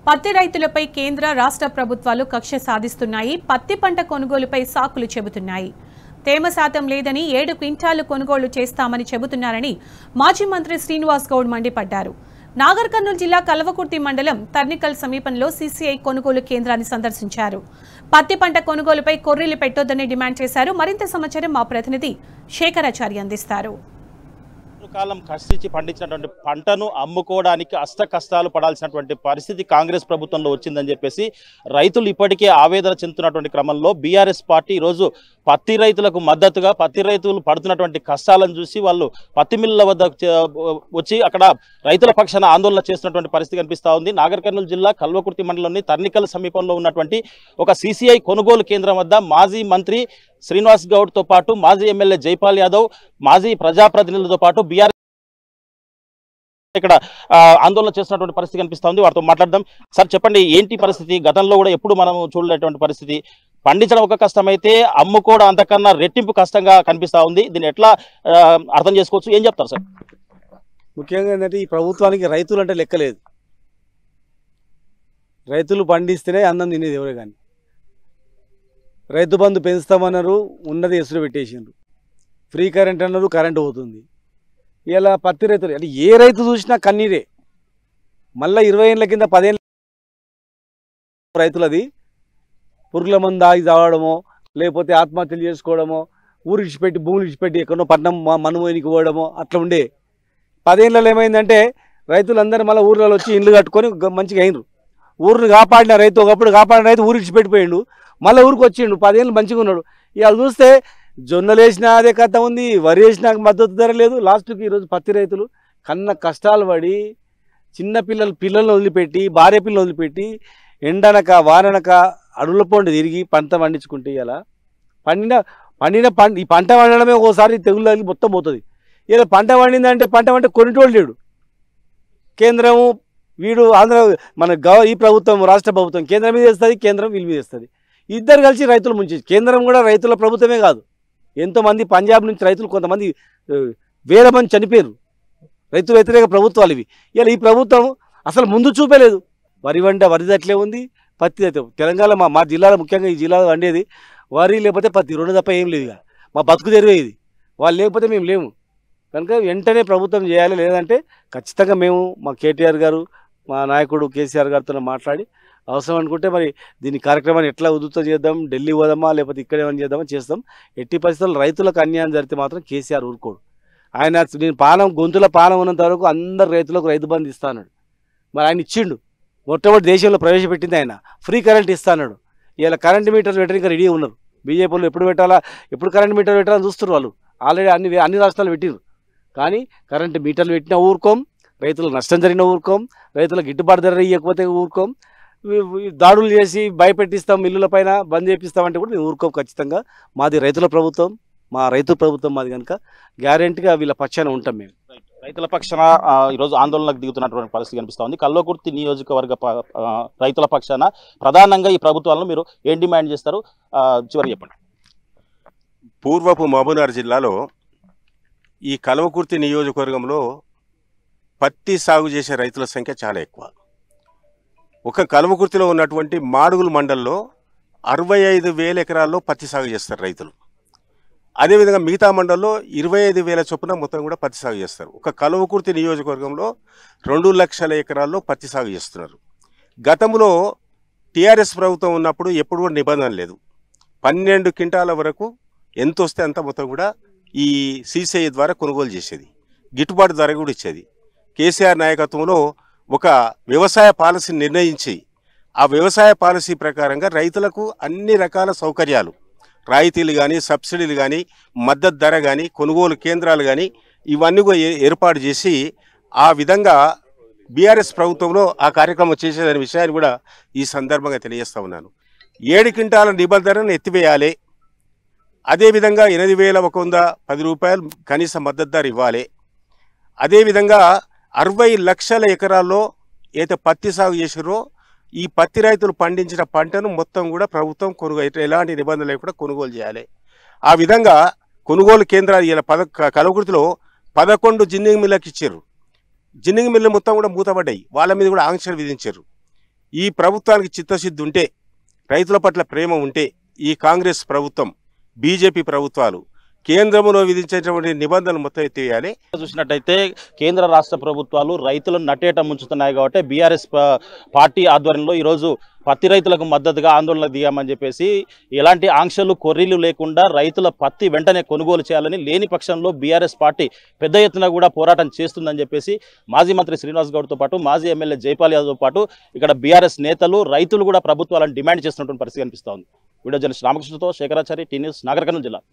పత్తి రైతులపై కేంద్ర రాష్ట్ర ప్రభుత్వాలు కక్ష సాధిస్తున్నాయి. పత్తి పంట కొనుగోలుపై సాకులు చెబుతున్నాయి. తేమ శాతం లేదని 7 క్వింటాలు కొనుగోలు చేస్తామని చెబుతున్నారని మాజీ మంత్రి శ్రీనివాస్ గౌడ్ మండిపడ్డారు. నాగర్ కర్నూలు జిల్లా కల్వకుర్తి మండలం తర్నికల్ సమీపంలో సీసీఐ కొనుగోలు కేంద్రాన్ని సందర్శించారు. పత్తి పంట కొనుగోలుపై కొర్రీలు పెట్టొద్దని డిమాండ్ చేశారు. మరింత సమాచారం మా ప్రతినిధి శేఖరాచారి అందిస్తారు. కాలం కష్టించి పండించినటువంటి పంటను అమ్ముకోవడానికి అష్ట కష్టాలు పడాల్సినటువంటి పరిస్థితి కాంగ్రెస్ ప్రభుత్వంలో వచ్చిందని చెప్పేసి రైతులు ఇప్పటికే ఆవేదన చెందుతున్నటువంటి క్రమంలో బీఆర్ఎస్ పార్టీ ఈరోజు పత్తి రైతులకు మద్దతుగా పత్తి రైతులు పడుతున్నటువంటి కష్టాలను చూసి వాళ్ళు పత్తి మిల్లుల వద్ద వచ్చి అక్కడ రైతుల పక్షాన ఆందోళన చేస్తున్నటువంటి పరిస్థితి కనిపిస్తూ ఉంది. నాగర్ కర్నూలు జిల్లా కల్వకుర్తి మండలంలోని తర్నికల్ సమీపంలో ఉన్నటువంటి ఒక సీసీఐ కొనుగోలు కేంద్రం వద్ద మాజీ మంత్రి శ్రీనివాస్ గౌడ్తో పాటు మాజీ ఎమ్మెల్యే జైపాల్ యాదవ్, మాజీ ప్రజాప్రతినిధులతో పాటు బీఆర్ఎస్ ఇక్కడ ఆందోళన చేస్తున్నటువంటి పరిస్థితి కనిపిస్తూ ఉంది. వారితో మాట్లాడదాం. సార్ చెప్పండి, ఏంటి పరిస్థితి? గతంలో కూడా ఎప్పుడు మనం చూడలేటువంటి పరిస్థితి. పండించడం ఒక కష్టమైతే అమ్ముకోవడం అంతకన్నా రెట్టింపు కష్టంగా కనిపిస్తూ ఉంది. దీన్ని ఎట్లా అర్థం చేసుకోవచ్చు? ఏం చెప్తారు సార్? ముఖ్యంగా ఏంటంటే ఈ ప్రభుత్వానికి రైతులు అంటే లెక్కలేదు. రైతులు పండిస్తేనే అన్నం తినేది ఎవరే కానీ. రైతు బంధు పెంచుతామన్నారు, ఉన్నది ఎసురు పెట్టేసిండ్రు. ఫ్రీ కరెంట్ అన్నారు, కరెంటు పోతుంది. ఇలా పత్తి రైతులు అంటే ఏ రైతు చూసినా కన్నీరే. మళ్ళీ 20 ఏళ్ళ కింద 10 ఏళ్ళ రైతులది పురుగుల మందు ఆగి తాగడమో, లేకపోతే ఆత్మహత్యలు చేసుకోవడమో, ఊరు ఇడిచిపెట్టి భూములు ఇడిచిపెట్టి ఎక్కడో పట్నం మనుమోనికి పోవడమో అట్లా ఉండే. 10 ఏళ్ళలో ఏమైందంటే రైతులందరూ మళ్ళీ ఊర్లలో వచ్చి ఇండ్లు కట్టుకొని మంచిగా అయినరు. ఊరిని కాపాడిన రైతు, ఒకప్పుడు కాపాడిన రైతు ఊరు ఇడిచిపెట్టిపోయిండు, మళ్ళీ ఊరికి వచ్చిండు. 10 ఏళ్ళు మంచిగా ఉన్నాడు. ఇవాళ చూస్తే జొన్నలు వేసినా అదే కథ ఉంది, వరి వేసినా మద్దతు ధర లేదు. లాస్ట్కి ఈరోజు పత్తి రైతులు కన్న కష్టాలు పడి చిన్న పిల్లలను వదిలిపెట్టి, భార్య పిల్లలు వదిలిపెట్టి, ఎండనక వాననక అడవుల పొండి తిరిగి పంట పండించుకుంటే ఇలా ఈ పంట పండడమే ఒకసారి తెగులు తగిలి మొత్తం పోతుంది. ఇలా పంట పండిందంటే పంట కొనిటోళ్ళు లేడు. కేంద్రము వీడు ఆంధ్ర ఈ ప్రభుత్వం రాష్ట్ర ప్రభుత్వం కేంద్రం మీద వేస్తుంది, కేంద్రం వీళ్ళ మీద వేస్తుంది. ఇద్దరు కలిసి రైతులు ముంచి, కేంద్రం కూడా రైతుల ప్రభుత్వమే కాదు, ఎంతోమంది పంజాబ్ నుంచి రైతులు కొంతమంది వేల మంది చనిపోయారు. రైతు వ్యతిరేక ప్రభుత్వాలు ఇవి. ఇలా ఈ ప్రభుత్వం అసలు ముందు చూపలేదు. వరి అట్లే ఉంది, పత్తి అయితే తెలంగాణ మా జిల్లాలో ముఖ్యంగా ఈ జిల్లాలో వండేది వరి లేకపోతే పత్తి, రెండు తప్ప ఏం లేదు. మా బతుకు తెరువే ఇది. వాళ్ళు లేకపోతే మేము లేము. కనుక వెంటనే ప్రభుత్వం చేయాలి. లేదంటే ఖచ్చితంగా మేము మా కేటీఆర్ గారు, మా నాయకుడు కేసీఆర్ గారితో మాట్లాడి అవసరం అనుకుంటే మరి దీని కార్యక్రమాన్ని ఎట్లా ఉధృతం చేద్దాం, ఢిల్లీ పోదామా లేకపోతే ఇక్కడ ఏమైనా చేద్దామా చేస్తాం. ఎట్టి పరిస్థితుల్లో రైతులకు అన్యాయం జరిగితే మాత్రం కేసీఆర్ ఊరుకోడు. ఆయన నేను గొంతుల పానం ఉన్నంత వరకు అందరు రైతులకు రైతు బంధు ఇస్తాడు. మరి ఆయన ఇచ్చిండు. మొట్టమొదటి దేశంలో ప్రవేశపెట్టింది ఆయన. ఫ్రీ కరెంట్ ఇస్తాడు. ఇలా కరెంట్ మీటర్లు పెట్టడానికి రెడీ ఉన్నారు. బీజేపీలో ఎప్పుడు కరెంట్ మీటర్లు పెట్టాలని చూస్తున్నారు వాళ్ళు. ఆల్రెడీ అన్ని రాష్ట్రాలు పెట్టిరు. కానీ కరెంటు మీటర్లు పెట్టినా ఊరుకోం, రైతులకు నష్టం జరిగిన ఊరుకోం, రైతులకు గిట్టుబాటు ధర ఇవ్వకపోతే ఊరుకోం, దాడులు చేసి భయపెట్టిస్తాం, మిల్లుల పైన బంద్ చేపిస్తామంటే కూడా మేము ఊరుకోం. ఖచ్చితంగా మాది రైతుల ప్రభుత్వం, మా రైతు ప్రభుత్వం మాది. కనుక గ్యారెంటీగా వీళ్ళ పక్షాన ఉంటాం మేము. రైతుల పక్షాన ఈరోజు ఆందోళనకు దిగుతున్నటువంటి పరిస్థితి కనిపిస్తూ ఉంది. కల్వకుర్తి నియోజకవర్గ రైతుల పక్షాన ప్రధానంగా ఈ ప్రభుత్వాలను మీరు ఏం డిమాండ్ చేస్తారు? చివరి చెప్పండి. పూర్వపు మహబూబ్నగర్ జిల్లాలో ఈ కల్వకుర్తి నియోజకవర్గంలో పత్తి సాగు చేసే రైతుల సంఖ్య చాలా ఎక్కువ. ఒక కల్వకుర్తిలో ఉన్నటువంటి మాడుగుల మండలంలో 65,000 ఎకరాల్లో పత్తి సాగు చేస్తారు రైతులు. అదేవిధంగా మిగతా మండలంలో 25,000 చొప్పున మొత్తం కూడా పత్తి సాగు చేస్తారు. ఒక కల్వకుర్తి నియోజకవర్గంలో 2 లక్షల ఎకరాల్లో పత్తి సాగు చేస్తున్నారు. గతంలో టీఆర్ఎస్ ప్రభుత్వం ఉన్నప్పుడు ఎప్పుడు కూడా నిబంధన లేదు. 12 క్వింటాల వరకు ఎంత వస్తే అంత మొత్తం కూడా ఈ సీసీఐ ద్వారా కొనుగోలు చేసేది, గిట్టుబాటు ధర కూడా ఇచ్చేది. కేసీఆర్ నాయకత్వంలో ఒక వ్యవసాయ పాలసీని నిర్ణయించి ఆ వ్యవసాయ పాలసీ ప్రకారంగా రైతులకు అన్ని రకాల సౌకర్యాలు, రాయితీలు కానీ, సబ్సిడీలు కానీ, మద్దతు ధర కానీ, కొనుగోలు కేంద్రాలు కానీ ఇవన్నీ కూడా ఏర్పాటు చేసి ఆ విధంగా బీఆర్ఎస్ ప్రభుత్వంలో ఆ కార్యక్రమం చేసేదనే విషయాన్ని కూడా ఈ సందర్భంగా తెలియజేస్తూ ఉన్నాను. 7 క్వింటాల నిబంధనను ఎత్తివేయాలి. అదేవిధంగా 8,110 రూపాయలు కనీస మద్దతు ధర ఇవ్వాలి. అదేవిధంగా 60 లక్షల ఎకరాల్లో ఏదైతే పత్తి సాగు చేసారో ఈ పత్తి రైతులు పండించిన పంటను మొత్తం కూడా ప్రభుత్వం ఎలాంటి నిబంధనలు లేకుండా కొనుగోలు చేయాలి. ఆ విధంగా కొనుగోలు కేంద్రాలు ఇలా కల్వకుర్తిలో 11 జిన్నింగ్ మిల్లులకు ఇచ్చారు. జిన్నింగ్ మిల్లు మొత్తం కూడా మూతపడ్డాయి. వాళ్ళ మీద కూడా ఆంక్షలు విధించారు. ఈ ప్రభుత్వానికి చిత్తశుద్ధి ఉంటే, రైతుల పట్ల ప్రేమ ఉంటే ఈ కాంగ్రెస్ ప్రభుత్వం, బీజేపీ ప్రభుత్వాలు కేంద్రంలో విధించేటువంటి నిబంధనలు మొత్తం ఎత్తివేయాలి. చూసినట్టయితే కేంద్ర రాష్ట్ర ప్రభుత్వాలు రైతులను నట్టేట ముంచుతున్నాయి కాబట్టి బీఆర్ఎస్ పార్టీ ఆధ్వర్యంలో ఈరోజు పత్తి రైతులకు మద్దతుగా ఆందోళన దిగామని చెప్పేసి ఎలాంటి ఆంక్షలు కొర్రీలు లేకుండా రైతుల పత్తి వెంటనే కొనుగోలు చేయాలని, లేని పక్షంలో బీఆర్ఎస్ పార్టీ పెద్ద ఎత్తున కూడా పోరాటం చేస్తుందని చెప్పేసి మాజీ మంత్రి శ్రీనివాస్ గౌడ్తో పాటు మాజీ ఎమ్మెల్యే జైపాల్ యాదవ్తో పాటు ఇక్కడ బీఆర్ఎస్ నేతలు, రైతులు కూడా ప్రభుత్వాలను డిమాండ్ చేస్తున్నటువంటి పరిస్థితి కనిపిస్తోంది. వీడియో జర్నలిస్ట్ రామకృష్ణతో శేఖరాచారి, టీ న్యూస్, నాగర్ కర్నూలు జిల్లా.